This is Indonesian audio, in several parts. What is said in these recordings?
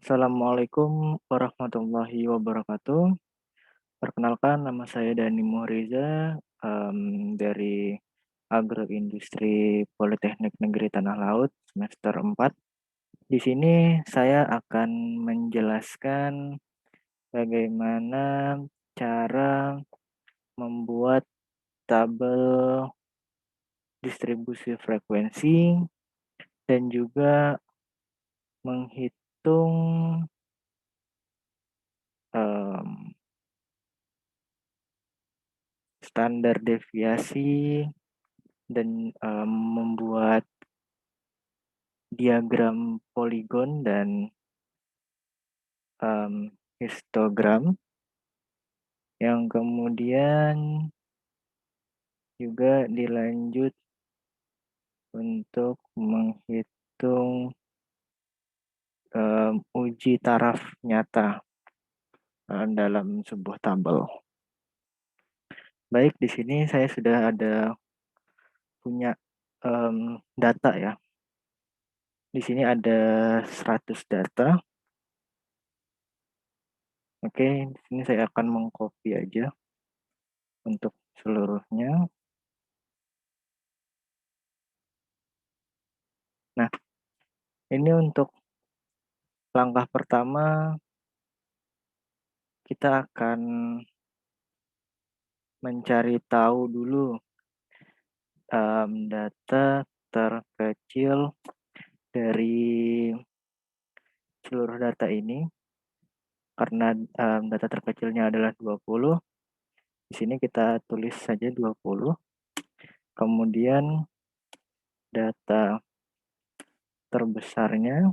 Assalamualaikum warahmatullahi wabarakatuh. Perkenalkan, nama saya Dani Muhriza dari Agroindustri Politeknik Negeri Tanah Laut semester 4. Di sini saya akan menjelaskan bagaimana cara membuat tabel distribusi frekuensi dan juga menghitung em, standar deviasi dan membuat diagram poligon dan histogram yang kemudian juga dilanjut untuk menghitung uji taraf nyata dalam sebuah tabel. Baik, di sini saya sudah ada punya data ya. Di sini ada 100 data. Oke, di sini saya akan mengcopy aja untuk seluruhnya. Nah, ini untuk langkah pertama kita akan mencari tahu dulu data terkecil dari seluruh data ini. Karena data terkecilnya adalah 20, di sini kita tulis saja 20. Kemudian data terbesarnya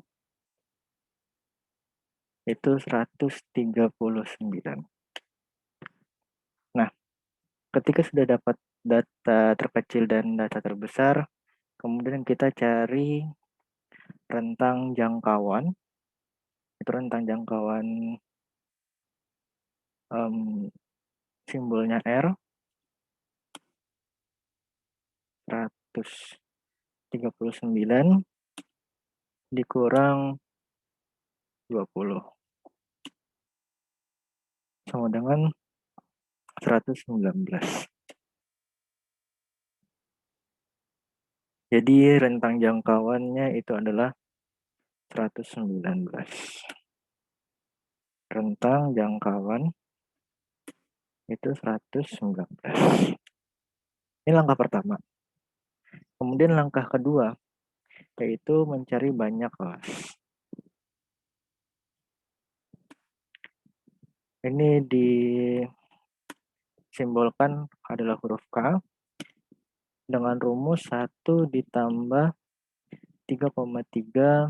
itu 139. Nah, ketika sudah dapat data terkecil dan data terbesar, kemudian kita cari rentang jangkauan. Itu rentang jangkauan simbolnya R, 139 dikurang 20 sama dengan 119. Jadi rentang jangkauannya itu adalah 119. Rentang jangkauan itu 119. Ini langkah pertama. Kemudian langkah kedua yaitu mencari banyak kelas. Ini disimbolkan adalah huruf K dengan rumus 1 ditambah 3,3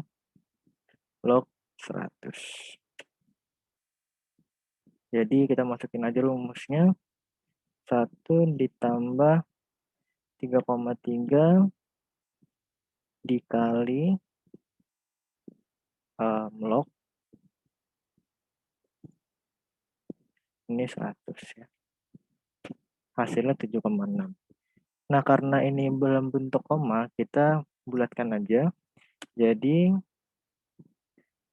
log 100. Jadi kita masukin aja rumusnya. 1 ditambah 3,3 dikali log ini 100 ya. Hasilnya 7,6. Nah, karena ini belum bentuk koma, kita bulatkan aja. Jadi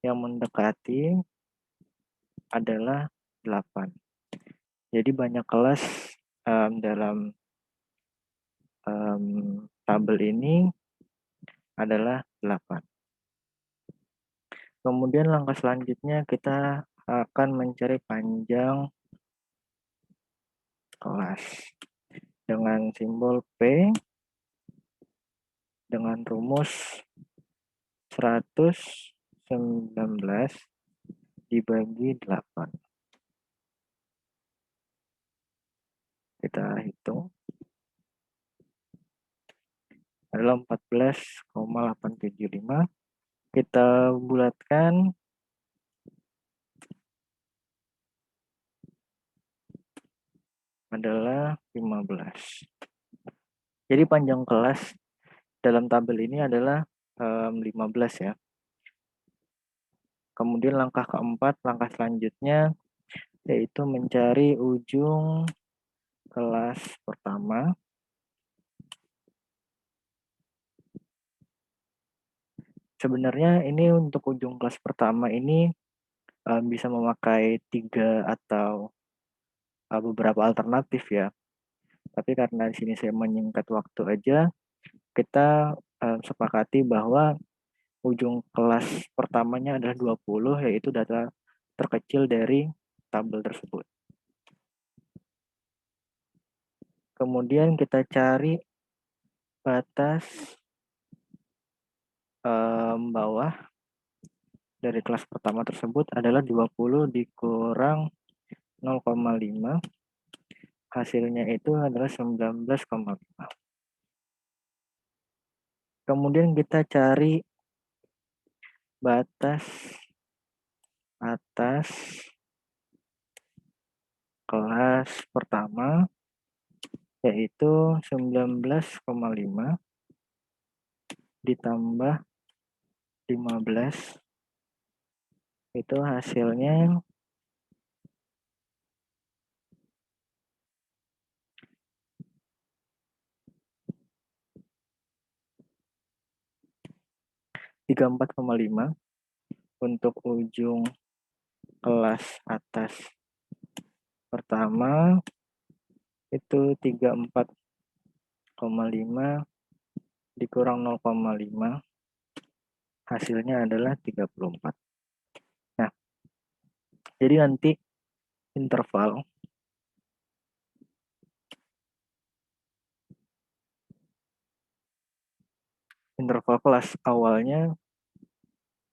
yang mendekati adalah 8. Jadi banyak kelas dalam tabel ini adalah 8. Kemudian langkah selanjutnya kita akan mencari panjang kelas dengan simbol P dengan rumus 119 dibagi 8. Kita hitung adalah 14,875. Kita bulatkan adalah 15. Jadi panjang kelas dalam tabel ini adalah 15 ya. Kemudian langkah keempat, langkah selanjutnya yaitu mencari ujung kelas pertama. Sebenarnya ini untuk ujung kelas pertama ini bisa memakai 3 atau beberapa alternatif ya. Tapi karena di sini saya menyingkat waktu aja, kita sepakati bahwa ujung kelas pertamanya adalah 20, yaitu data terkecil dari tabel tersebut. Kemudian kita cari batas bawah dari kelas pertama tersebut adalah 20 dikurang 0,5. Hasilnya itu adalah 19,5. Kemudian kita cari batas atas kelas pertama, yaitu 19,5 ditambah 15, itu hasilnya 34,5. Untuk ujung kelas atas pertama itu 34,5 dikurang 0,5, hasilnya adalah 34. Nah, jadi nanti interval kelas awalnya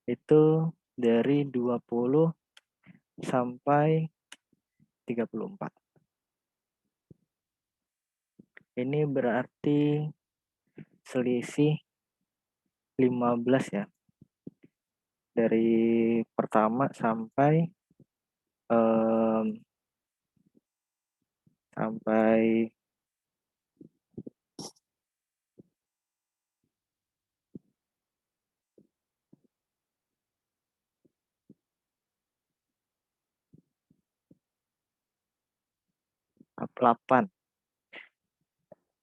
itu dari 20 sampai 34. Ini berarti selisih 15 ya. Dari pertama sampai sampai 8.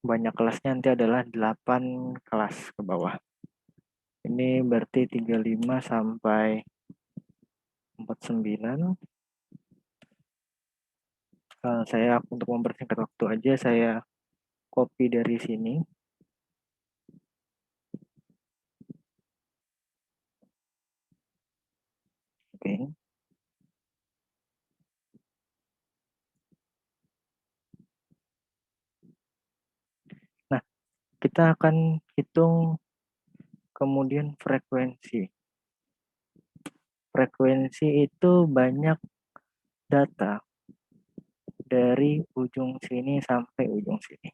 Banyak kelasnya nanti adalah 8 kelas ke bawah. Ini berarti 35 sampai 49. Saya untuk mempersingkat waktu aja, saya copy dari sini. Oke. Nah, kita akan hitung kemudian frekuensi. Frekuensi itu banyak data dari ujung sini sampai ujung sini.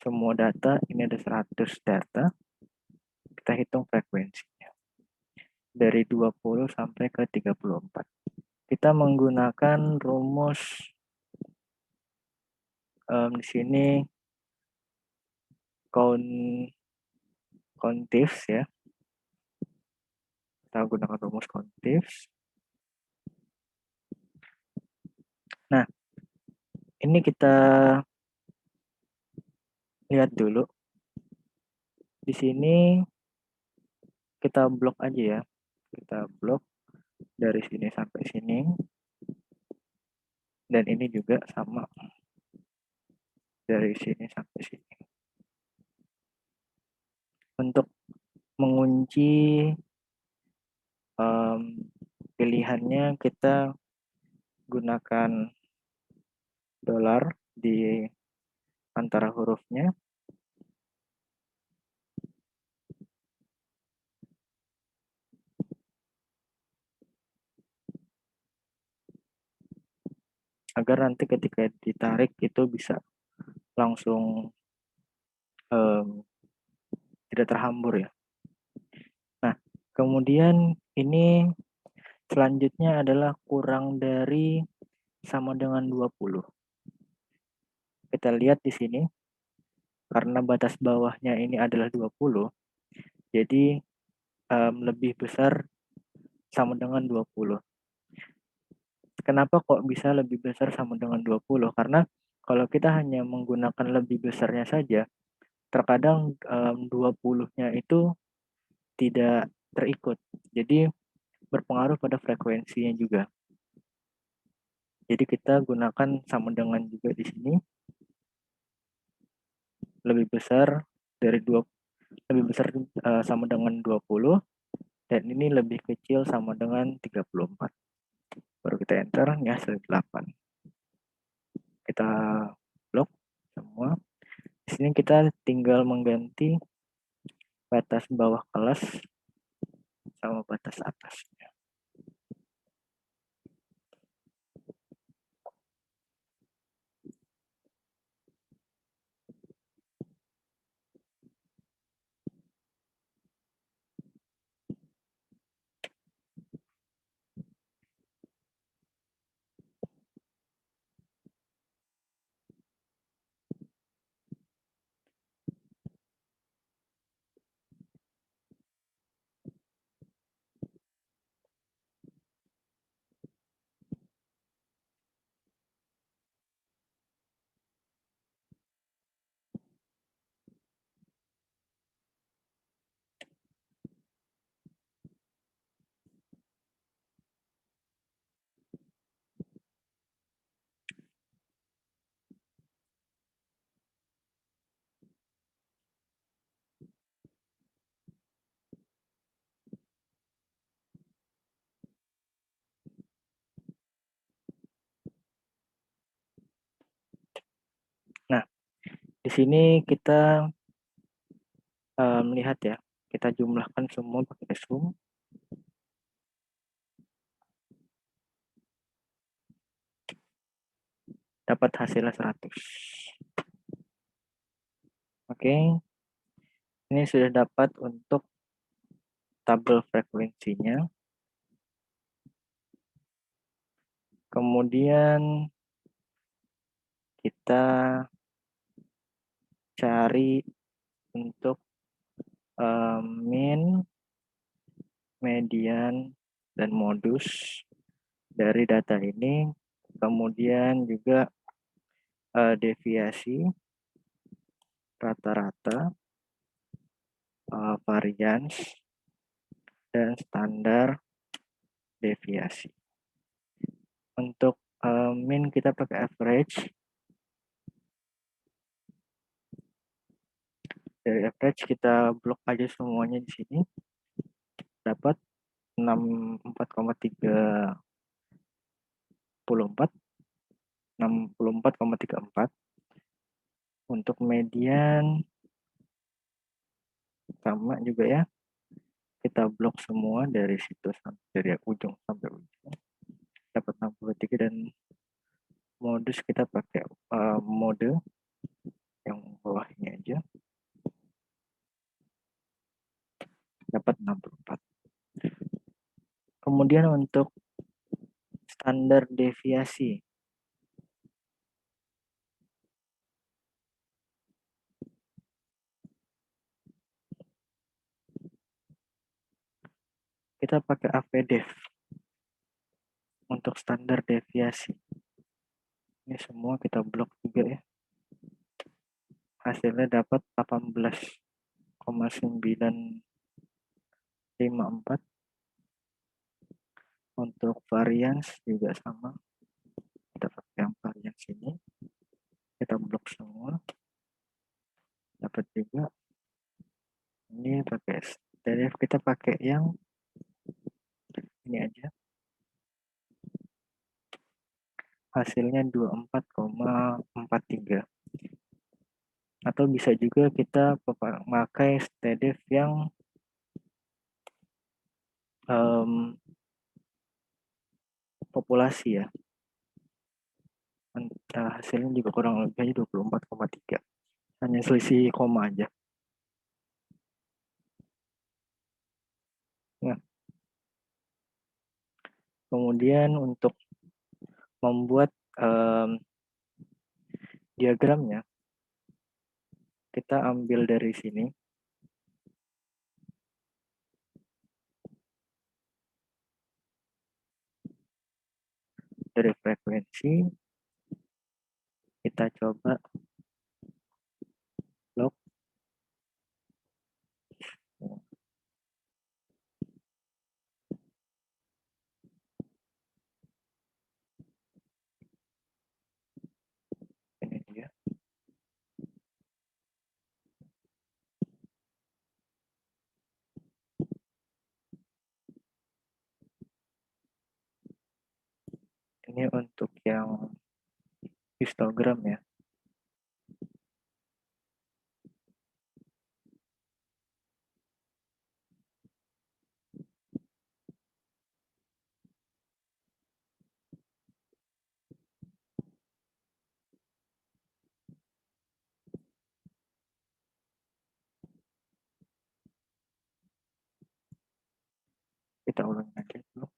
Semua data, ini ada 100 data. Kita hitung frekuensinya. Dari 20 sampai ke 34. Kita menggunakan rumus di sini CONTIFS ya. Kita gunakan rumus CONTIFS. Nah, ini kita lihat dulu. Di sini kita blok aja ya. Kita blok dari sini sampai sini. Dan ini juga sama dari sini sampai sini. Untuk mengunci pilihannya kita gunakan dolar di antara hurufnya. Agar nanti ketika ditarik itu bisa langsung tidak terhambur ya. Nah, kemudian ini selanjutnya adalah kurang dari sama dengan 20. Kita lihat di sini, karena batas bawahnya ini adalah 20, jadi lebih besar sama dengan 20. Kenapa kok bisa lebih besar sama dengan 20? Karena kalau kita hanya menggunakan lebih besarnya saja, terkadang 20-nya itu tidak terikut. Jadi berpengaruh pada frekuensinya juga. Jadi kita gunakan sama dengan juga di sini lebih besar dari lebih besar sama dengan 20 dan ini lebih kecil sama dengan 34. Baru kita enter, ini hasil 8. Kita blok semua. Di sini kita tinggal mengganti batas bawah kelas sama batas atasnya. Nah, di sini kita melihat ya, kita jumlahkan semua pakai sum. Dapat hasilnya 100. Oke, ini sudah dapat untuk tabel frekuensinya. Kemudian kita cari untuk min, median, dan modus dari data ini. Kemudian juga deviasi, rata-rata, varians, dan standar deviasi. Untuk min kita pakai average. Dari average kita blok aja semuanya di sini. Dapat 64,34. Untuk median sama juga ya. Kita blok semua dari situ dari ujung sampai ujung. Dapat 63 dan modus kita pakai mode yang bawahnya aja. Dapat 64. Kemudian untuk standar deviasi. Kita pakai AVDEV untuk standar deviasi. Ini semua kita blok juga ya. Hasilnya dapat 18,954. Untuk varians juga sama. Kita pakai yang varians ini. Kita blok semua. Dapat juga. Ini pakai STDF, kita pakai yang ini aja. Hasilnya 24,43. Atau bisa juga kita pakai STDF yang populasi ya. Hasilnya juga kurang lebih aja 24,3. Hanya selisih koma aja. Nah, kemudian untuk membuat diagramnya, kita ambil dari sini. Dari frekuensi, kita coba log. untuk yang histogram ya. Kita ulangi aja dulu.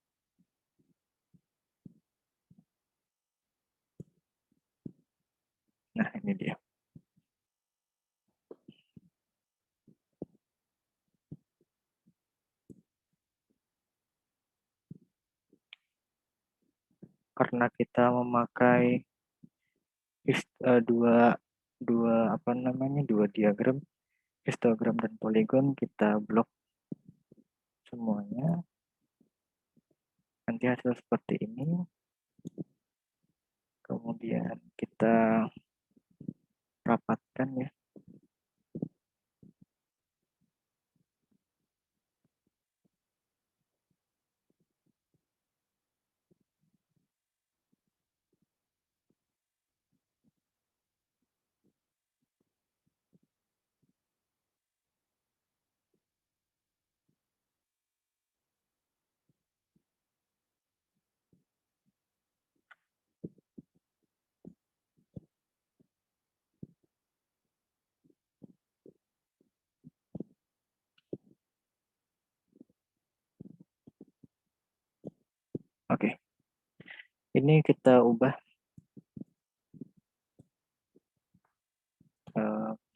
Nah, ini dia. Karena kita memakai dua dua diagram, histogram dan poligon, kita blok semuanya. Nanti hasil seperti ini. Kemudian kita rapatkan ya. Oke. Ini kita ubah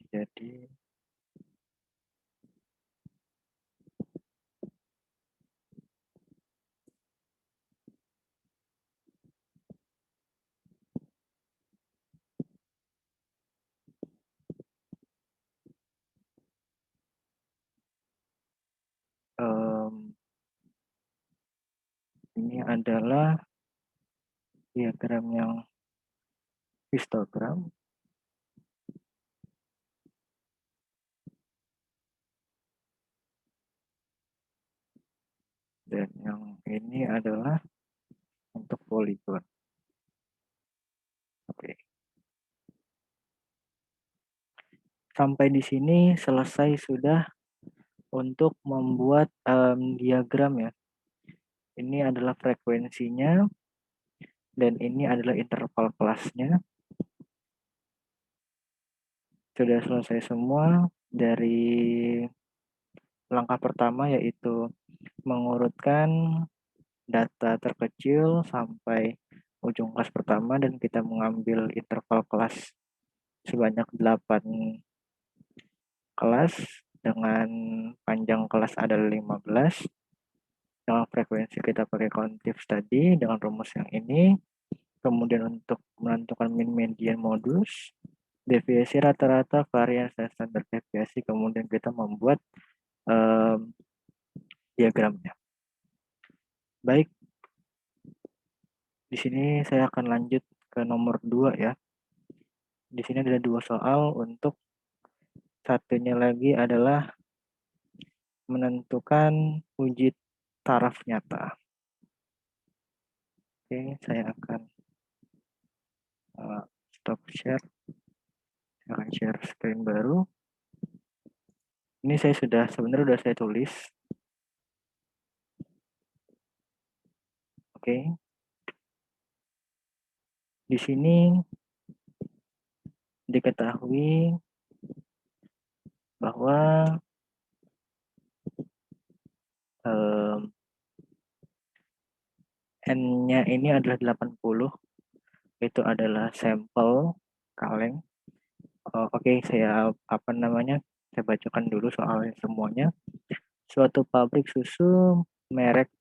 jadi ini adalah diagram yang histogram. Dan yang ini adalah untuk poligon. Oke. Sampai di sini selesai sudah untuk membuat diagram ya. Ini adalah frekuensinya dan ini adalah interval kelasnya. Sudah selesai semua dari langkah pertama, yaitu mengurutkan data terkecil sampai ujung kelas pertama, dan kita mengambil interval kelas sebanyak 8 kelas dengan panjang kelas adalah 15. Dengan frekuensi kita pakai countif tadi dengan rumus yang ini. Kemudian untuk menentukan min median modus, deviasi rata-rata, varians, dan standar deviasi, kemudian kita membuat diagramnya. Baik, di sini saya akan lanjut ke nomor 2 ya. Di sini ada 2 soal. Untuk satunya lagi adalah menentukan uji taraf nyata. Oke, saya akan stop share. Saya akan share screen baru. Ini saya sebenarnya sudah saya tulis. Oke. Di sini diketahui bahwa N-nya ini adalah 80. Itu adalah sampel kaleng. Oke, saya bacakan dulu soalnya semuanya. Suatu pabrik susu merek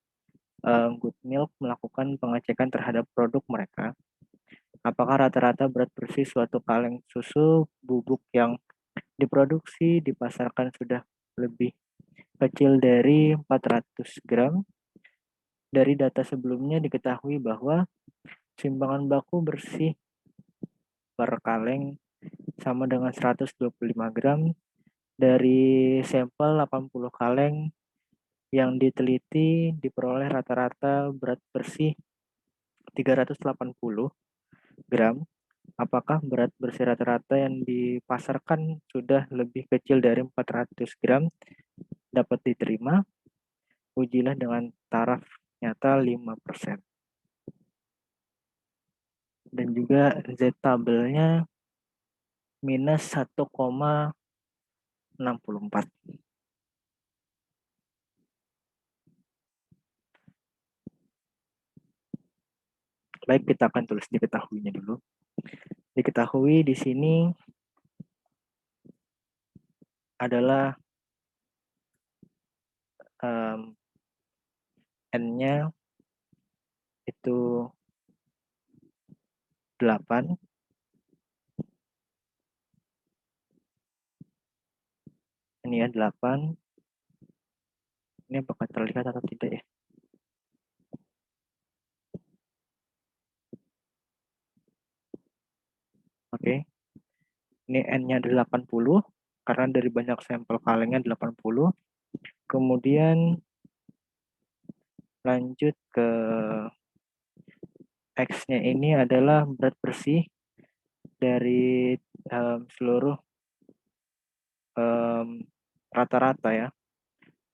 Good Milk melakukan pengecekan terhadap produk mereka. Apakah rata-rata berat bersih suatu kaleng susu bubuk yang diproduksi dipasarkan sudah lebih kecil dari 400 gram? Dari data sebelumnya diketahui bahwa timbangan baku bersih per kaleng sama dengan 125 gram. Dari sampel 80 kaleng yang diteliti diperoleh rata-rata berat bersih 380 gram, apakah berat bersih rata-rata yang dipasarkan sudah lebih kecil dari 400 gram dapat diterima? Ujilah dengan taraf nyata 5%. Dan juga Z-tabelnya minus 1,64. Baik, kita akan tulis diketahuinya dulu. Diketahui di sini adalah N-nya itu 8. Ini ya 8. Ini apakah terlihat atau tidak ya? Oke. Ini N-nya 80 karena dari banyak sampel kalengnya 80. Kemudian lanjut ke X-nya ini adalah berat bersih dari seluruh rata-rata ya,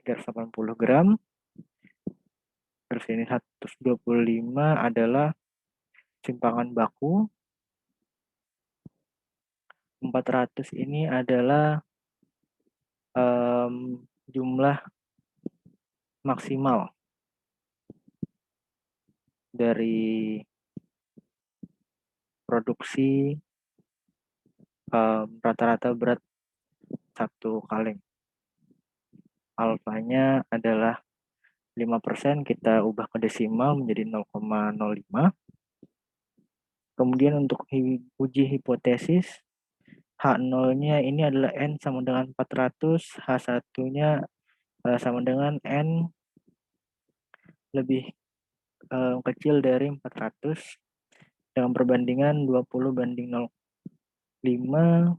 380 gram. Terus ini 125 adalah simpangan baku. 400 ini adalah jumlah maksimal dari produksi rata-rata berat satu kaleng. Alfanya adalah 5%, kita ubah ke desimal menjadi 0,05. Kemudian untuk uji hipotesis, H0-nya ini adalah N sama dengan 400, H1-nya sama dengan N lebih kecil dari 400 dengan perbandingan 20:0,5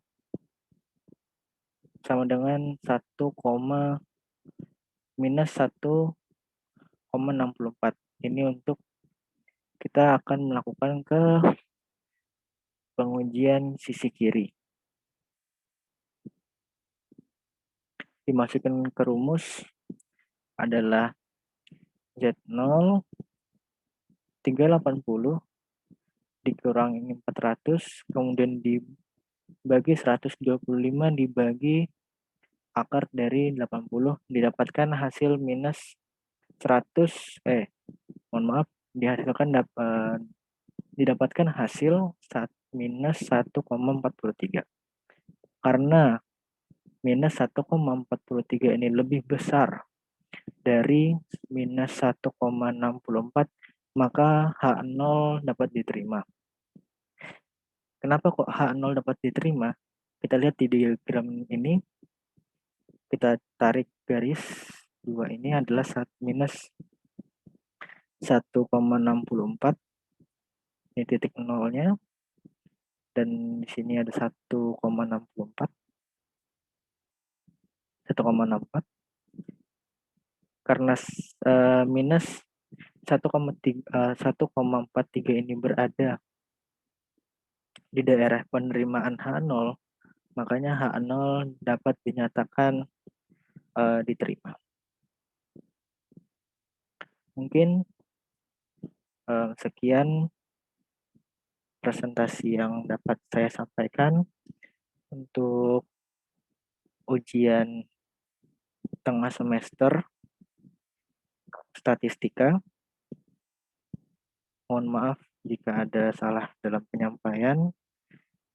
sama dengan 1,-1,64. Ini untuk kita akan melakukan ke pengujian sisi kiri. Dimasukkan ke rumus adalah Z0 380 dikurangi 400, kemudian dibagi 125 dibagi akar dari 80, didapatkan hasil minus 100, mohon maaf, didapatkan hasil minus 1,43. Karena minus 1,43 ini lebih besar dari minus 1,64, maka H0 dapat diterima. Kenapa kok H0 dapat diterima? Kita lihat di diagram ini, kita tarik garis 2 ini adalah minus 1,64, ini titik nolnya, dan di sini ada 1,64, karena minus 1,43 ini berada di daerah penerimaan H0, makanya H0 dapat dinyatakan diterima. Mungkin sekian presentasi yang dapat saya sampaikan untuk ujian tengah semester statistika. Mohon maaf jika ada salah dalam penyampaian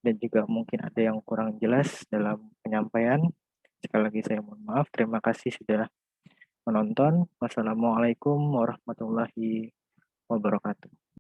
dan juga mungkin ada yang kurang jelas dalam penyampaian. Sekali lagi saya mohon maaf. Terima kasih sudah menonton. Wassalamualaikum warahmatullahi wabarakatuh.